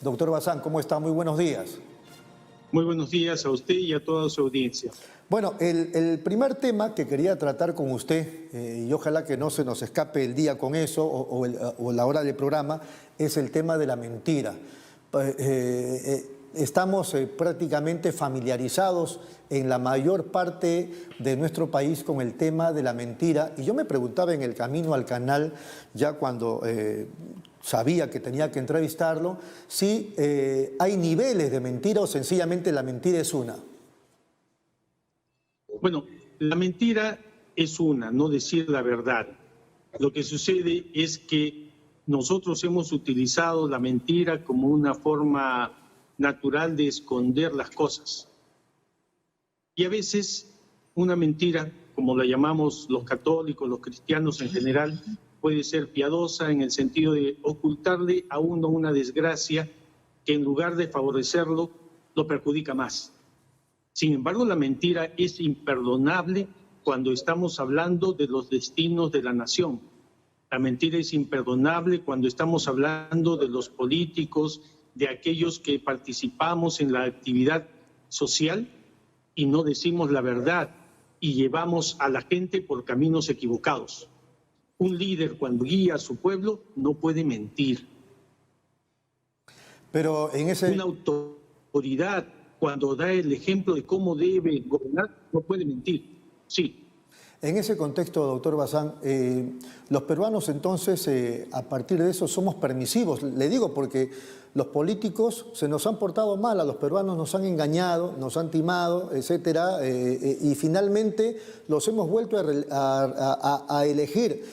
Doctor Bazán, ¿cómo está? Muy buenos días. Muy buenos días a usted y a toda su audiencia. Bueno, el primer tema que quería tratar con usted, y ojalá que no se nos escape el día con eso o la hora del programa, es el tema de la mentira. Estamos prácticamente familiarizados en la mayor parte de nuestro país con el tema de la mentira, y yo me preguntaba en el camino al canal, ya cuando sabía que tenía que entrevistarlo, si hay niveles de mentira o sencillamente la mentira es una. Bueno, la mentira es una, no decir la verdad. Lo que sucede es que nosotros hemos utilizado la mentira como una forma natural de esconder las cosas. Y a veces una mentira, como la llamamos los católicos, los cristianos en general, puede ser piadosa en el sentido de ocultarle a uno una desgracia que en lugar de favorecerlo, lo perjudica más. Sin embargo, la mentira es imperdonable cuando estamos hablando de los destinos de la nación. La mentira es imperdonable cuando estamos hablando de los políticos, de aquellos que participamos en la actividad social y no decimos la verdad y llevamos a la gente por caminos equivocados. Un líder, cuando guía a su pueblo, no puede mentir. Pero en ese... Una autoridad, cuando da el ejemplo de cómo debe gobernar, no puede mentir. Sí. En ese contexto, doctor Bazán, los peruanos entonces, a partir de eso, somos permisivos. Le digo porque los políticos se nos han portado mal, a los peruanos nos han engañado, nos han timado, etcétera, y finalmente los hemos vuelto a elegir.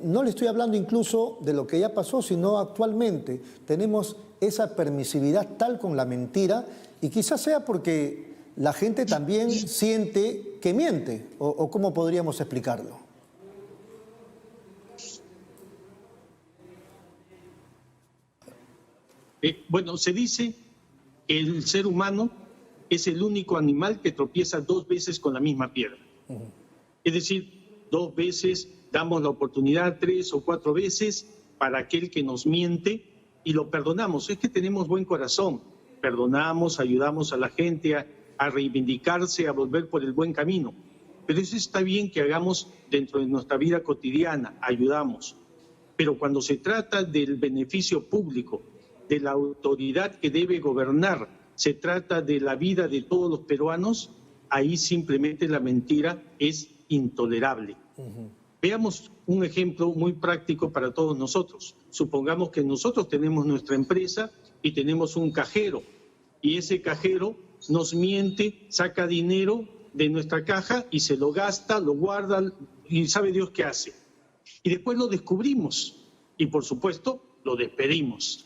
No le estoy hablando incluso de lo que ya pasó, sino actualmente tenemos esa permisividad tal con la mentira, y quizás sea porque la gente también siente que miente, o ¿cómo podríamos explicarlo? Bueno, se dice que el ser humano es el único animal que tropieza 2 veces con la misma piedra. Es decir, 2 veces damos la oportunidad, 3 o 4 veces para aquel que nos miente y lo perdonamos. Es que tenemos buen corazón, perdonamos, ayudamos a la gente a reivindicarse, a volver por el buen camino. Pero eso está bien que hagamos dentro de nuestra vida cotidiana, ayudamos. Pero cuando se trata del beneficio público, de la autoridad que debe gobernar, se trata de la vida de todos los peruanos, ahí simplemente la mentira es intolerable. Veamos un ejemplo muy práctico para todos nosotros. Supongamos que nosotros tenemos nuestra empresa y tenemos un cajero, y ese cajero nos miente, saca dinero de nuestra caja y se lo gasta, lo guarda y sabe Dios qué hace. Y después lo descubrimos y por supuesto lo despedimos.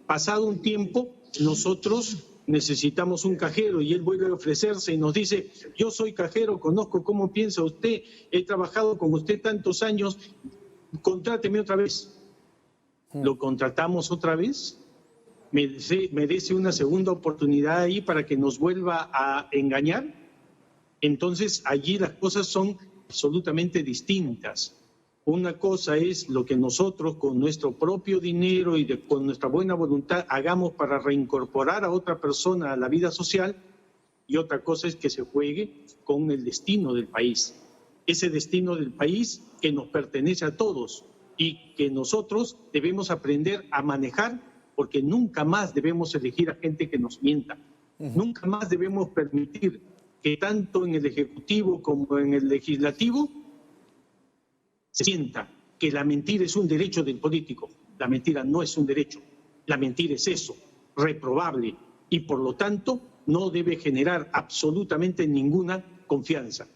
Pasado un tiempo, nosotros necesitamos un cajero y él vuelve a ofrecerse y nos dice: yo soy cajero, conozco cómo piensa usted, he trabajado con usted tantos años, contráteme otra vez. ¿Lo contratamos otra vez? ¿Merece una segunda oportunidad ahí para que nos vuelva a engañar? Entonces allí las cosas son absolutamente distintas. Una cosa es lo que nosotros con nuestro propio dinero y con nuestra buena voluntad hagamos para reincorporar a otra persona a la vida social, y otra cosa es que se juegue con el destino del país. Ese destino del país que nos pertenece a todos y que nosotros debemos aprender a manejar, porque nunca más debemos elegir a gente que nos mienta. Nunca más debemos permitir que tanto en el Ejecutivo como en el Legislativo se sienta que la mentira es un derecho del político. La mentira no es un derecho. La mentira es eso, reprobable, y por lo tanto no debe generar absolutamente ninguna confianza.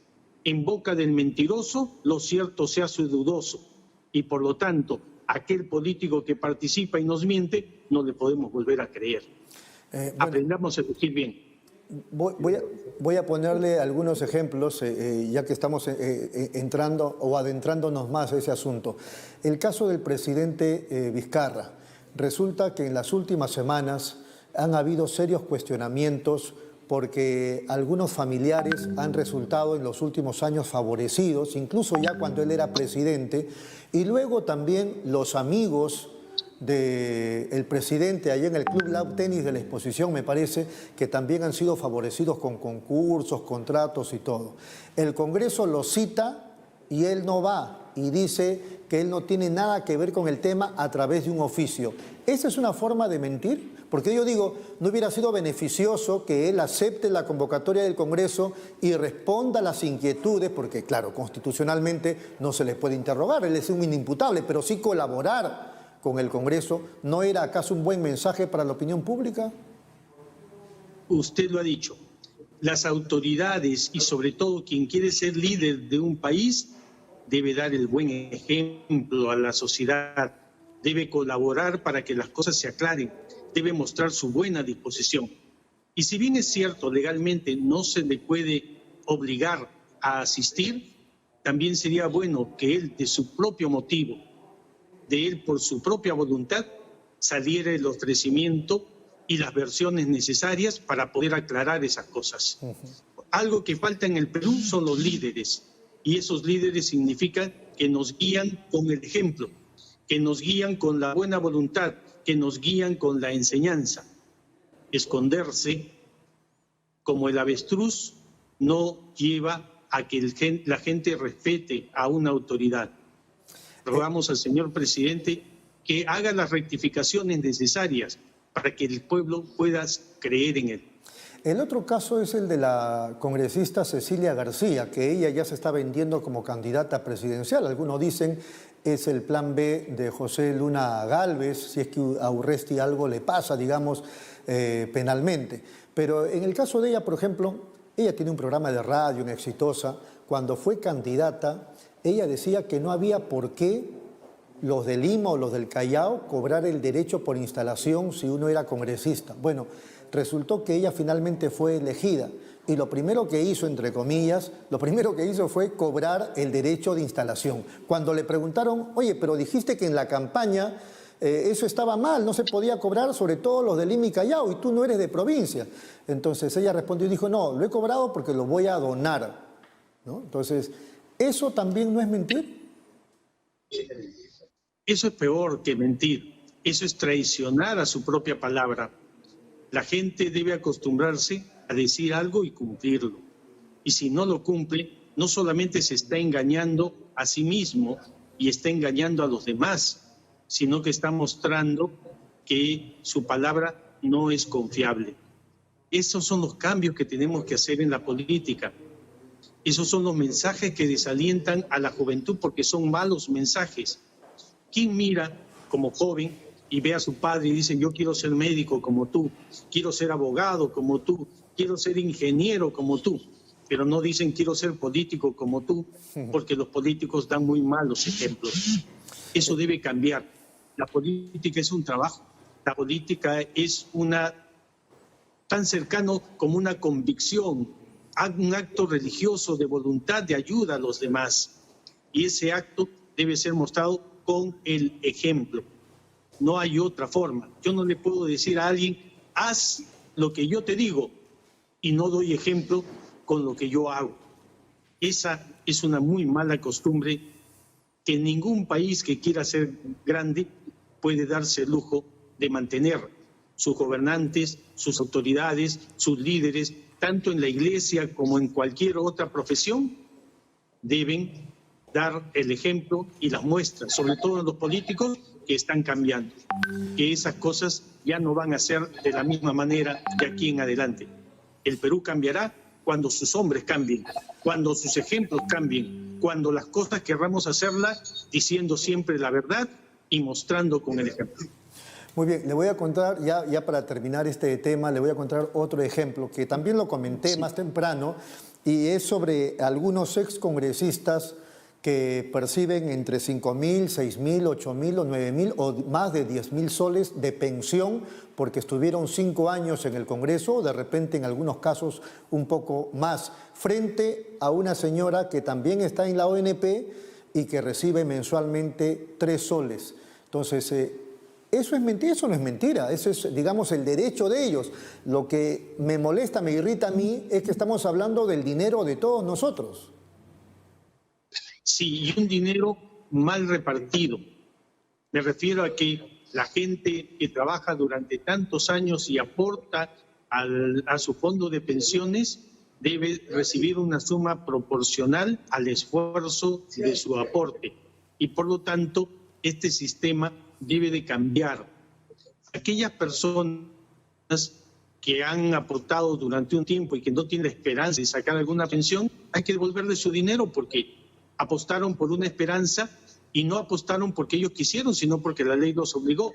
En boca del mentiroso, lo cierto se hace dudoso, y por lo tanto aquel político que participa y nos miente, no le podemos volver a creer. Aprendamos a decir bien. Voy a ponerle algunos ejemplos, ya que estamos entrando o adentrándonos más a ese asunto. El caso del presidente Vizcarra. Resulta que en las últimas semanas han habido serios cuestionamientos porque algunos familiares han resultado en los últimos años favorecidos, incluso ya cuando él era presidente, y luego también los amigos del presidente allá en el Club Lab Tenis de la Exposición, me parece, que también han sido favorecidos con concursos, contratos y todo. El Congreso lo cita y él no va y dice que él no tiene nada que ver con el tema a través de un oficio. ¿Esa es una forma de mentir? Porque yo digo, ¿no hubiera sido beneficioso que él acepte la convocatoria del Congreso y responda a las inquietudes? Porque, claro, constitucionalmente no se le puede interrogar, él es un inimputable, pero sí colaborar con el Congreso. ¿No era acaso un buen mensaje para la opinión pública? Usted lo ha dicho. Las autoridades y sobre todo quien quiere ser líder de un país debe dar el buen ejemplo a la sociedad, debe colaborar para que las cosas se aclaren, debe mostrar su buena disposición. Y si bien es cierto, legalmente no se le puede obligar a asistir, también sería bueno que él, de su propio motivo, de él por su propia voluntad, saliera el ofrecimiento y las versiones necesarias para poder aclarar esas cosas. Algo que falta en el Perú son los líderes, y esos líderes significan que nos guían con el ejemplo, que nos guían con la buena voluntad, que nos guían con la enseñanza. Esconderse como el avestruz no lleva a que la gente respete a una autoridad. Rogamos al señor presidente que haga las rectificaciones necesarias para que el pueblo pueda creer en él. El otro caso es el de la congresista Cecilia García, que ella ya se está vendiendo como candidata presidencial. Algunos dicen es el plan B de José Luna Gálvez, si es que a Urresti algo le pasa, digamos, penalmente. Pero en el caso de ella, por ejemplo, ella tiene un programa de radio, una exitosa. Cuando fue candidata, ella decía que no había por qué los de Lima o los del Callao cobrar el derecho por instalación si uno era congresista. Bueno, resultó que ella finalmente fue elegida y lo primero que hizo, entre comillas, lo primero que hizo fue cobrar el derecho de instalación. Cuando le preguntaron, oye, pero dijiste que en la campaña eso estaba mal, no se podía cobrar, sobre todo los de Lima y Callao, y tú no eres de provincia. Entonces ella respondió y dijo, no, lo he cobrado porque lo voy a donar, ¿no? Entonces, ¿eso también no es mentir? Eso es peor que mentir, eso es traicionar a su propia palabra. La gente debe acostumbrarse a decir algo y cumplirlo. Y si no lo cumple, no solamente se está engañando a sí mismo y está engañando a los demás, sino que está mostrando que su palabra no es confiable. Esos son los cambios que tenemos que hacer en la política. Esos son los mensajes que desalientan a la juventud porque son malos mensajes. ¿Quién mira como joven y ve a su padre y dice, yo quiero ser médico como tú, quiero ser abogado como tú, quiero ser ingeniero como tú? Pero no dicen, quiero ser político como tú, porque los políticos dan muy malos ejemplos. Eso debe cambiar. La política es un trabajo. La política es tan cercano como una convicción, un acto religioso de voluntad de ayuda a los demás. Y ese acto debe ser mostrado con el ejemplo. No hay otra forma. Yo no le puedo decir a alguien, haz lo que yo te digo, y no doy ejemplo con lo que yo hago. Esa es una muy mala costumbre que ningún país que quiera ser grande puede darse el lujo de mantener. Sus gobernantes, sus autoridades, sus líderes, tanto en la iglesia como en cualquier otra profesión, deben dar el ejemplo y las muestras, sobre todo los políticos que están cambiando, que esas cosas ya no van a ser de la misma manera de aquí en adelante. El Perú cambiará cuando sus hombres cambien, cuando sus ejemplos cambien, cuando las cosas querramos hacerlas diciendo siempre la verdad y mostrando con el ejemplo. Muy bien, le voy a contar, ya para terminar este tema, le voy a contar otro ejemplo que también lo comenté más temprano y es sobre algunos excongresistas que perciben entre 5.000, 6.000, 8.000 o 9.000 o más de 10.000 soles de pensión porque estuvieron 5 años en el Congreso, de repente en algunos casos un poco más, frente a una señora que también está en la ONP y que recibe mensualmente 3 soles. Entonces, ¿eso es mentira? Eso no es mentira, eso es, digamos, el derecho de ellos. Lo que me molesta, me irrita a mí, es que estamos hablando del dinero de todos nosotros. Sí, y un dinero mal repartido. Me refiero a que La gente que trabaja durante tantos años y aporta a su fondo de pensiones debe recibir una suma proporcional al esfuerzo de su aporte. Y por lo tanto, este sistema debe de cambiar. Aquellas personas que han aportado durante un tiempo y que no tienen la esperanza de sacar alguna pensión, hay que devolverles su dinero porque apostaron por una esperanza y no apostaron porque ellos quisieron, sino porque la ley los obligó.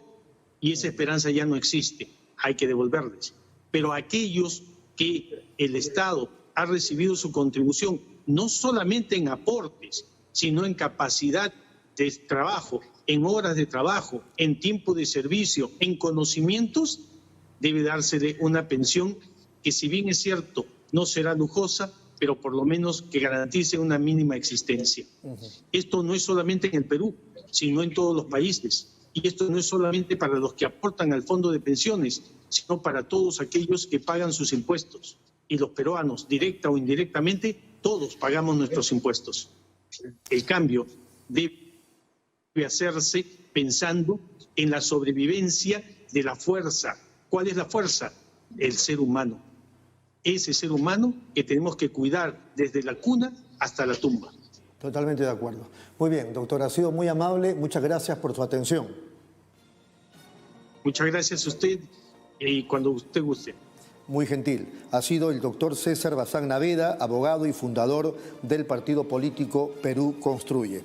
Y esa esperanza ya no existe, hay que devolverles. Pero aquellos que el Estado ha recibido su contribución, no solamente en aportes, sino en capacidad de trabajo, en horas de trabajo, en tiempo de servicio, en conocimientos, debe dársele una pensión que, si bien es cierto, no será lujosa, pero por lo menos que garantice una mínima existencia. Esto no es solamente en el Perú, sino en todos los países. Y esto no es solamente para los que aportan al fondo de pensiones, sino para todos aquellos que pagan sus impuestos. Y los peruanos, directa o indirectamente, todos pagamos nuestros impuestos. El cambio debe hacerse pensando en la sobrevivencia de la fuerza. ¿Cuál es la fuerza? El ser humano. Ese ser humano que tenemos que cuidar desde la cuna hasta la tumba. Totalmente de acuerdo. Muy bien, doctor, ha sido muy amable. Muchas gracias por su atención. Muchas gracias a usted y cuando usted guste. Muy gentil. Ha sido el doctor César Bazán Naveda, abogado y fundador del partido político Perú Construye.